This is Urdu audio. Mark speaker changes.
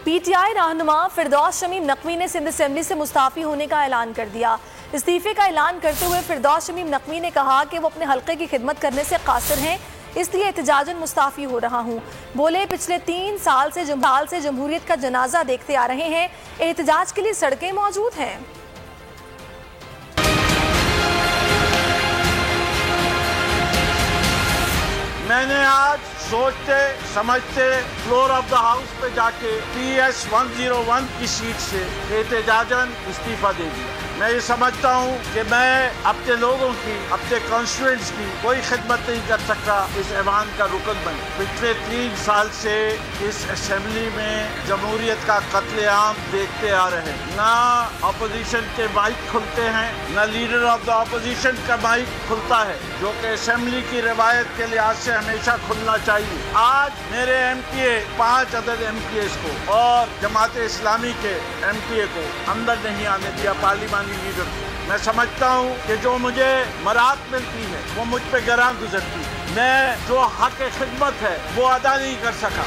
Speaker 1: پی ٹی آئی رہنما فردوس شمیم نقوی نے سندھ اسمبلی سے مستعفی ہونے کا اعلان کر دیا۔ استعفے کا اعلان کرتے ہوئے فردوس شمیم نقوی نے کہا کہ وہ اپنے حلقے کی خدمت کرنے سے قاصر ہیں، اس لیے احتجاجاً مستعفی ہو رہا ہوں۔ بولے پچھلے 3 سال سے جمہوریت کا جنازہ دیکھتے آ رہے ہیں، احتجاج کے لیے سڑکیں موجود ہیں۔
Speaker 2: میں نے آج سوچتے سمجھتے فلور آف دا ہاؤس پہ جا کے PS 101 کی سیٹ سے احتجاجاً استعفیٰ دے دیا۔ میں یہ سمجھتا ہوں کہ میں اپنے لوگوں کی، اپنے کانسٹیٹوئنٹس کی کوئی خدمت نہیں کر سکتا اس ایوان کا رکن بن۔ پچھلے 3 سال سے اس اسمبلی میں جمہوریت کا قتل عام دیکھتے آ رہے ہیں۔ نہ اپوزیشن کے مائک کھلتے ہیں، نہ لیڈر آف دا اپوزیشن کا مائک کھلتا ہے، جو کہ اسمبلی کی روایت کے لحاظ سے ہمیشہ کھلنا چاہیے۔ آج میرے MP 5 عدد MPs کو اور جماعت اسلامی کے MPA کو اندر نہیں آنے دیا، پارلیمانی لیڈر کو۔ میں سمجھتا ہوں کہ جو مجھے مراعات ملتی ہے وہ مجھ پہ گراں گزرتی ہے۔ میں جو حق خدمت ہے وہ ادا نہیں کر سکا۔